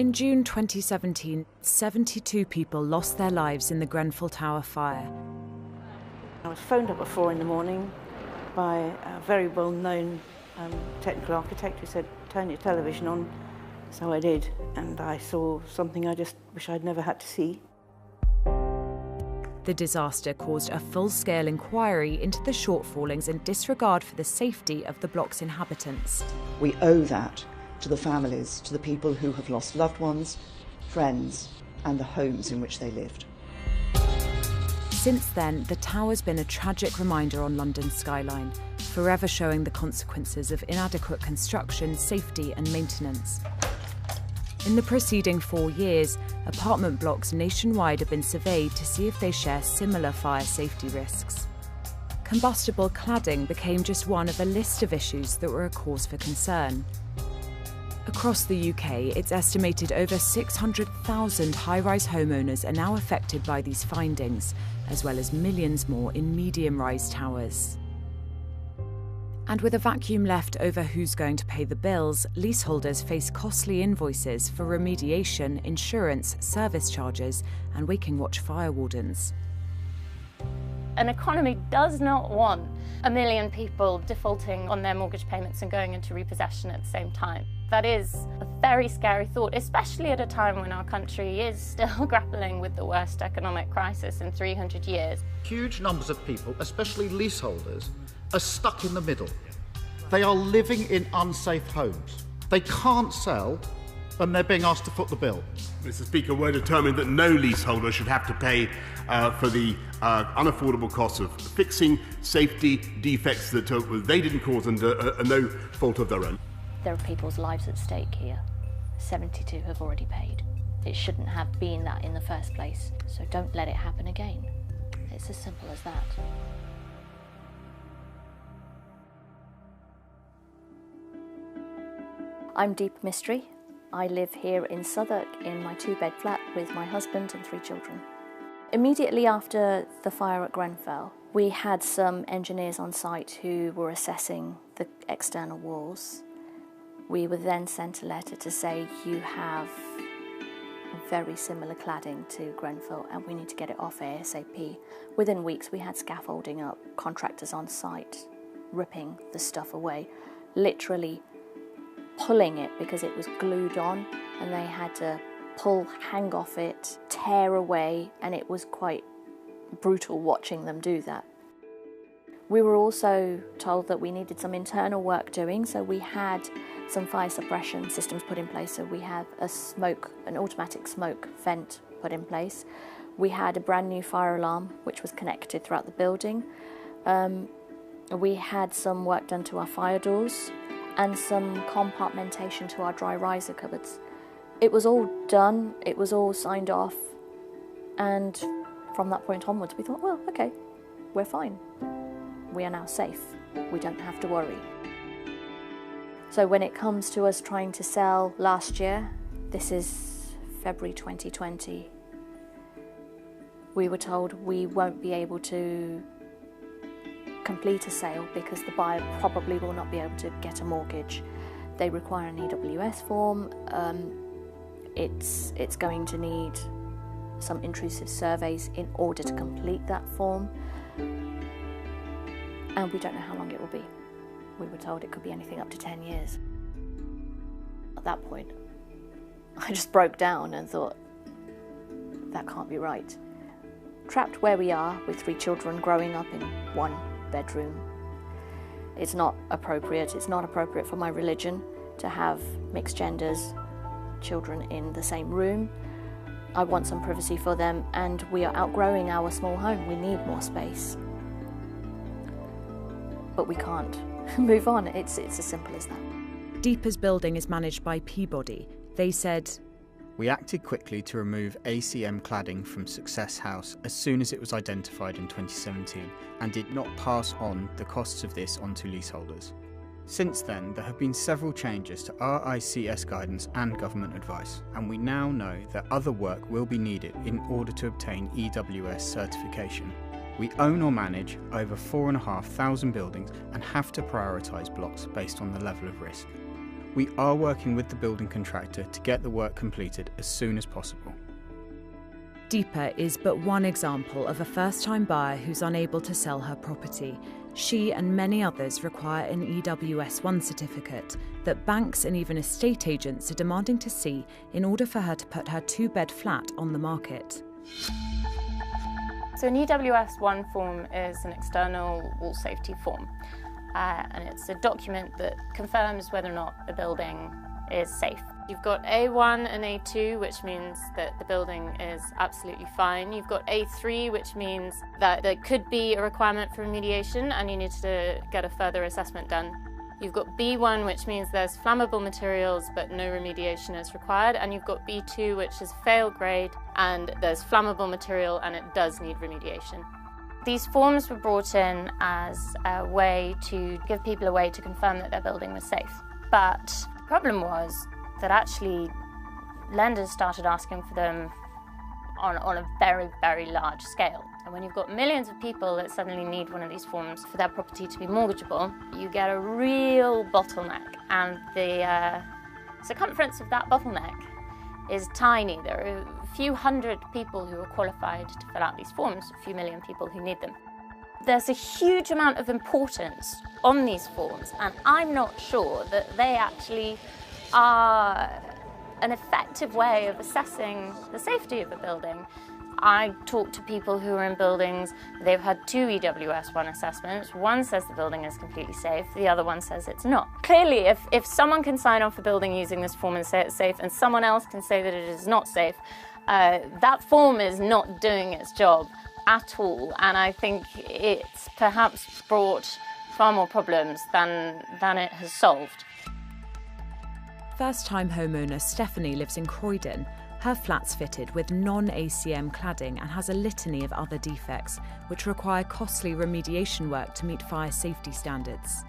In June 2017, 72 people lost their lives in the Grenfell Tower fire. I was phoned up at 4 in the morning by a very well-known technical architect who said, "Turn your television on." So I did, and I saw something I just wish I'd never had to see. The disaster caused a full-scale inquiry into the shortfallings and disregard for the safety of the block's inhabitants. We owe that to the families, to the people who have lost loved ones, friends, and the homes in which they lived. Since then, the tower's been a tragic reminder on London's skyline, forever showing the consequences of inadequate construction, safety and maintenance. In the preceding 4 years, apartment blocks nationwide have been surveyed to see if they share similar fire safety risks. Combustible cladding became just one of a list of issues that were a cause for concern. Across the UK, it's estimated over 600,000 high-rise homeowners are now affected by these findings, as well as millions more in medium-rise towers. And with a vacuum left over who's going to pay the bills, leaseholders face costly invoices for remediation, insurance, service charges, and waking watch fire wardens. An economy does not want 1 million people defaulting on their mortgage payments and going into repossession at the same time. That is a very scary thought, especially at a time when our country is still grappling with the worst economic crisis in 300 years. Huge numbers of people, especially leaseholders, are stuck in the middle. They are living in unsafe homes. They can't sell and they're being asked to foot the bill. Mr. Speaker, we're determined that no leaseholder should have to pay for the unaffordable costs of fixing safety defects that they didn't cause under no fault of their own. There are people's lives at stake here. 72 have already paid. It shouldn't have been that in the first place, so don't let it happen again. It's as simple as that. I'm Deep Mystery. I live here in Southwark in my 2-bed flat with my husband and 3 children. Immediately after the fire at Grenfell, we had some engineers on site who were assessing the external walls. We were then sent a letter to say, you have very similar cladding to Grenfell and we need to get it off ASAP. Within weeks we had scaffolding up, contractors on site, ripping the stuff away, literally pulling it because it was glued on, and they had to pull, hang off it, tear away, and it was quite brutal watching them do that. We were also told that we needed some internal work doing, so we had some fire suppression systems put in place. So we had an automatic smoke vent put in place. We had a brand new fire alarm which was connected throughout the building. We had some work done to our fire doors and some compartmentation to our dry riser cupboards. It was all done, it was all signed off, and from that point onwards we thought, well, okay, we're fine. We are now safe. We don't have to worry. So when it comes to us trying to sell last year, this is February 2020, we were told we won't be able to complete a sale because the buyer probably will not be able to get a mortgage. They require an EWS form. It's going to need some intrusive surveys in order to complete that form. And we don't know how long it will be. We were told it could be anything up to 10 years. At that point, I just broke down and thought, that can't be right. Trapped where we are with 3 children growing up in 1 bedroom. It's not appropriate. It's not appropriate for my religion to have mixed genders, children in the same room. I want some privacy for them, and we are outgrowing our small home. We need more space. But we can't move on. It's as simple as that. Deeper's building is managed by Peabody. They said, "We acted quickly to remove ACM cladding from Success House as soon as it was identified in 2017 and did not pass on the costs of this onto leaseholders. Since then, there have been several changes to RICS guidance and government advice, and we now know that other work will be needed in order to obtain EWS certification. We own or manage over 4,500 buildings and have to prioritise blocks based on the level of risk. We are working with the building contractor to get the work completed as soon as possible. Deepa is but one example of a first-time buyer who's unable to sell her property. She and many others require an EWS1 certificate that banks and even estate agents are demanding to see in order for her to put her two-bed flat on the market. So an EWS1 form is an external wall safety form, and it's a document that confirms whether or not a building is safe. You've got A1 and A2, which means that the building is absolutely fine. You've got A3, which means that there could be a requirement for remediation and you need to get a further assessment done. You've got B1, which means there's flammable materials but no remediation is required. And you've got B2, which is fail grade and there's flammable material and it does need remediation. These forms were brought in as a way to give people a way to confirm that their building was safe. But the problem was that actually lenders started asking for them on a very, very large scale. And when you've got millions of people that suddenly need one of these forms for their property to be mortgageable, you get a real bottleneck. And the circumference of that bottleneck is tiny. There are a few hundred people who are qualified to fill out these forms, a few million people who need them. There's a huge amount of importance on these forms, and I'm not sure that they actually are an effective way of assessing the safety of a building. I talk to people who are in buildings, they've had 2 EWS1 assessments. One says the building is completely safe, the other one says it's not. Clearly, if someone can sign off a building using this form and say it's safe, and someone else can say that it is not safe, that form is not doing its job at all, and I think it's perhaps brought far more problems than it has solved. First-time homeowner Stephanie lives in Croydon. Her flat's fitted with non-ACM cladding and has a litany of other defects, which require costly remediation work to meet fire safety standards.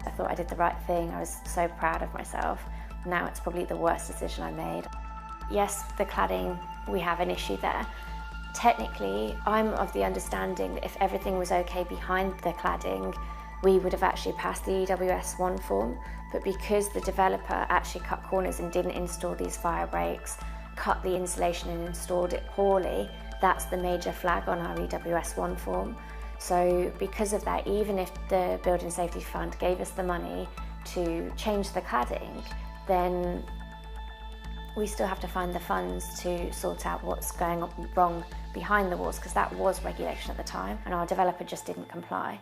I thought I did the right thing. I was so proud of myself. Now it's probably the worst decision I made. Yes, the cladding, we have an issue there. Technically, I'm of the understanding that if everything was okay behind the cladding, we would have actually passed the EWS1 form, but because the developer actually cut corners and didn't install these fire breaks, cut the insulation and installed it poorly, that's the major flag on our EWS1 form. So because of that, even if the Building Safety Fund gave us the money to change the cladding, then we still have to find the funds to sort out what's going wrong behind the walls, because that was regulation at the time and our developer just didn't comply.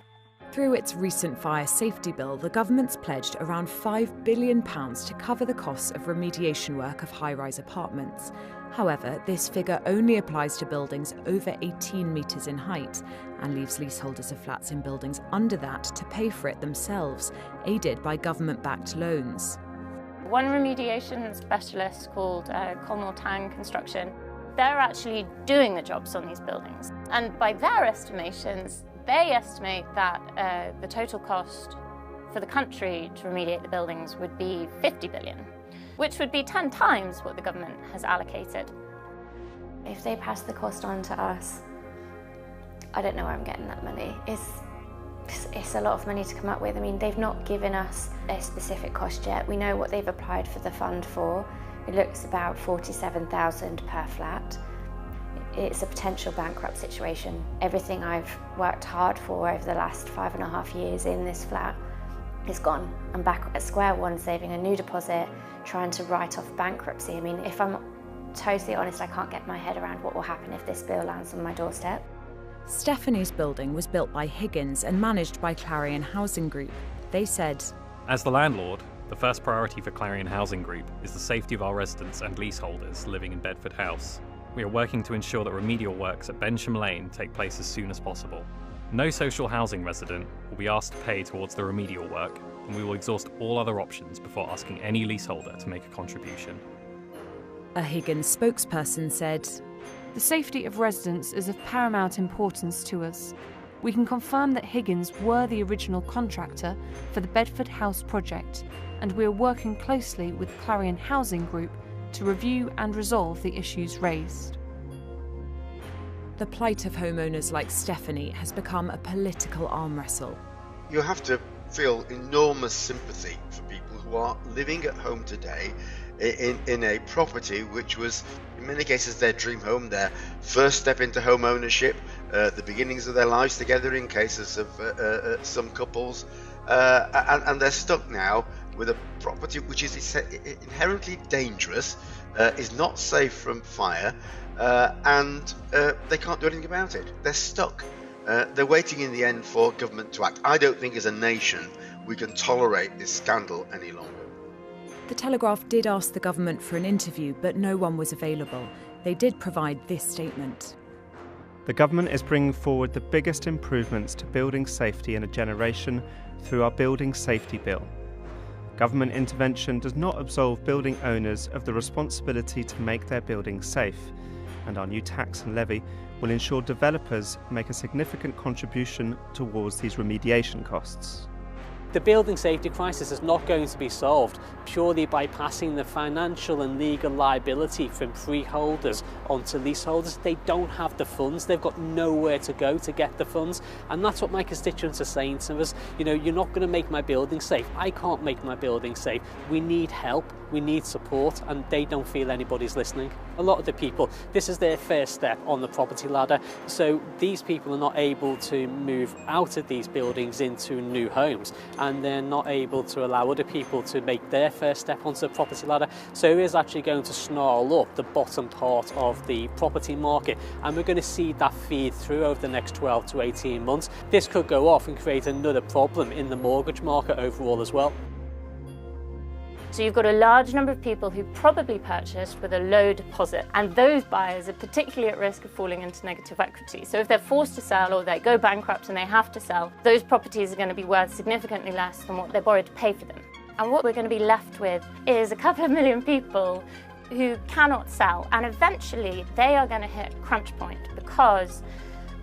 Through its recent fire safety bill, the government's pledged around £5 billion to cover the costs of remediation work of high-rise apartments. However, this figure only applies to buildings over 18 metres in height and leaves leaseholders of flats in buildings under that to pay for it themselves, aided by government-backed loans. One remediation specialist called Colmore Tang Construction, they're actually doing the jobs on these buildings. And by their estimations, they estimate that the total cost for the country to remediate the buildings would be 50 billion, which would be 10 times what the government has allocated. If they pass the cost on to us, I don't know where I'm getting that money. It's a lot of money to come up with. I mean, they've not given us a specific cost yet. We know what they've applied for the fund for. It looks about 47,000 per flat. It's a potential bankrupt situation. Everything I've worked hard for over the last 5.5 years in this flat is gone. I'm back at square one, saving a new deposit, trying to write off bankruptcy. I mean, if I'm totally honest, I can't get my head around what will happen if this bill lands on my doorstep. Stephanie's building was built by Higgins and managed by Clarion Housing Group. They said, "As the landlord, the first priority for Clarion Housing Group is the safety of our residents and leaseholders living in Bedford House. We are working to ensure that remedial works at Bensham Lane take place as soon as possible. No social housing resident will be asked to pay towards the remedial work, and we will exhaust all other options before asking any leaseholder to make a contribution." A Higgins spokesperson said, "The safety of residents is of paramount importance to us. We can confirm that Higgins were the original contractor for the Bedford House project, and we are working closely with Clarion Housing Group to review and resolve the issues raised." The plight of homeowners like Stephanie has become a political arm wrestle. You have to feel enormous sympathy for people who are living at home today in a property which was, in many cases, their dream home, their first step into home ownership, the beginnings of their lives together in cases of some couples, and they're stuck now with a property which is inherently dangerous, is not safe from fire, and they can't do anything about it. They're stuck. They're waiting in the end for government to act. I don't think as a nation we can tolerate this scandal any longer. The Telegraph did ask the government for an interview, but no one was available. They did provide this statement. The government is bringing forward the biggest improvements to building safety in a generation through our Building Safety Bill. Government intervention does not absolve building owners of the responsibility to make their buildings safe, and our new tax and levy will ensure developers make a significant contribution towards these remediation costs. The building safety crisis is not going to be solved purely by passing the financial and legal liability from freeholders onto leaseholders. They don't have the funds, they've got nowhere to go to get the funds, and that's what my constituents are saying to us. You know, you're not going to make my building safe. I can't make my building safe. We need help, we need support, and they don't feel anybody's listening. A lot of the people, this is their first step on the property ladder, so these people are not able to move out of these buildings into new homes, and they're not able to allow other people to make their first step onto the property ladder. So it is actually going to snarl up the bottom part of the property market, and we're going to see that feed through over the next 12 to 18 months. This could go off and create another problem in the mortgage market overall as well. So you've got a large number of people who probably purchased with a low deposit, and those buyers are particularly at risk of falling into negative equity. So if they're forced to sell or they go bankrupt and they have to sell, those properties are going to be worth significantly less than what they borrowed to pay for them. And what we're going to be left with is a couple of million people who cannot sell, and eventually they are going to hit crunch point, because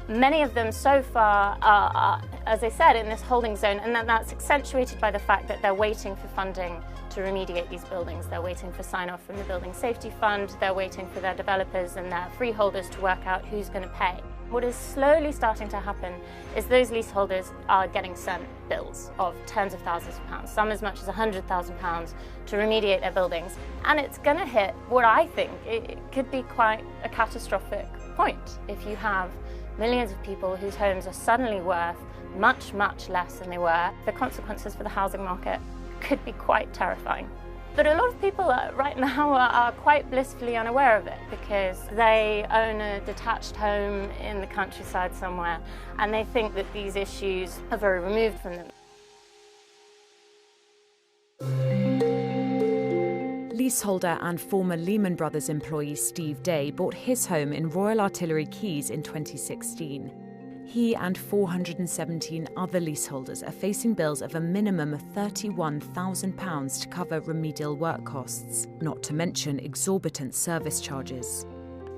many of them so far are, as I said, in this holding zone, and that's accentuated by the fact that they're waiting for funding to remediate these buildings. They're waiting for sign-off from the Building Safety Fund, they're waiting for their developers and their freeholders to work out who's going to pay. What is slowly starting to happen is those leaseholders are getting sent bills of tens of thousands of pounds, some as much as £100,000 to remediate their buildings, and it's going to hit what I think it could be quite a catastrophic point if you have millions of people whose homes are suddenly worth much, much less than they were. The consequences for the housing market could be quite terrifying. But a lot of people right now are quite blissfully unaware of it, because they own a detached home in the countryside somewhere, and they think that these issues are very removed from them. Leaseholder and former Lehman Brothers employee Steve Day bought his home in Royal Artillery Quays in 2016. He and 417 other leaseholders are facing bills of a minimum of £31,000 to cover remedial work costs, not to mention exorbitant service charges.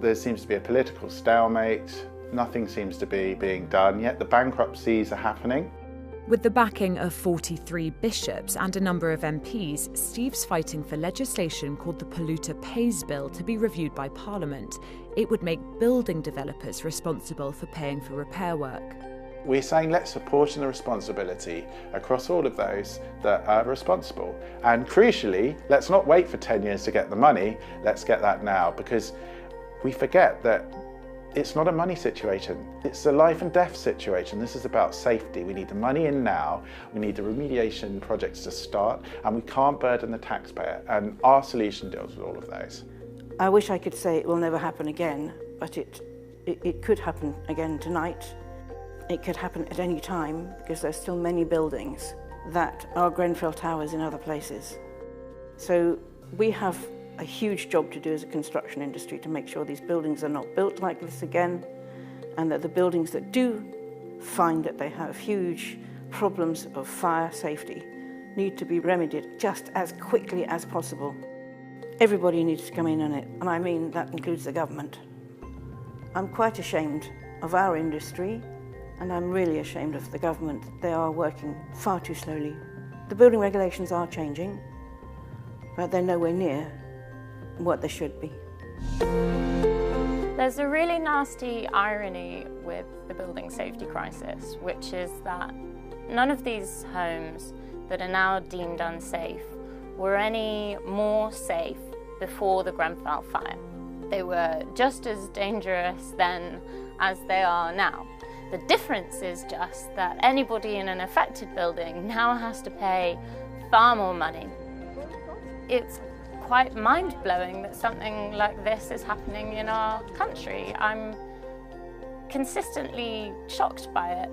There seems to be a political stalemate, nothing seems to be being done, yet the bankruptcies are happening. With the backing of 43 bishops and a number of MPs, Steve's fighting for legislation called the Polluter Pays Bill to be reviewed by Parliament. It would make building developers responsible for paying for repair work. We're saying let's apportion the responsibility across all of those that are responsible. And crucially, let's not wait for 10 years to get the money, let's get that now, because we forget that it's not a money situation, it's a life and death situation. This is about safety. We need the money in now, we need the remediation projects to start, and we can't burden the taxpayer, and our solution deals with all of those. I wish I could say it will never happen again, but it could happen again tonight. It could happen at any time, because there's still many buildings that are Grenfell towers in other places. So we have a huge job to do as a construction industry to make sure these buildings are not built like this again, and that the buildings that do find that they have huge problems of fire safety need to be remedied just as quickly as possible. Everybody needs to come in on it, and I mean that includes the government. I'm quite ashamed of our industry, and I'm really ashamed of the government. They are working far too slowly. The building regulations are changing, but they're nowhere near what they should be. There's a really nasty irony with the building safety crisis, which is that none of these homes that are now deemed unsafe were any more safe before the Grenfell fire. They were just as dangerous then as they are now. The difference is just that anybody in an affected building now has to pay far more money. It's quite mind-blowing that something like this is happening in our country. I'm consistently shocked by it.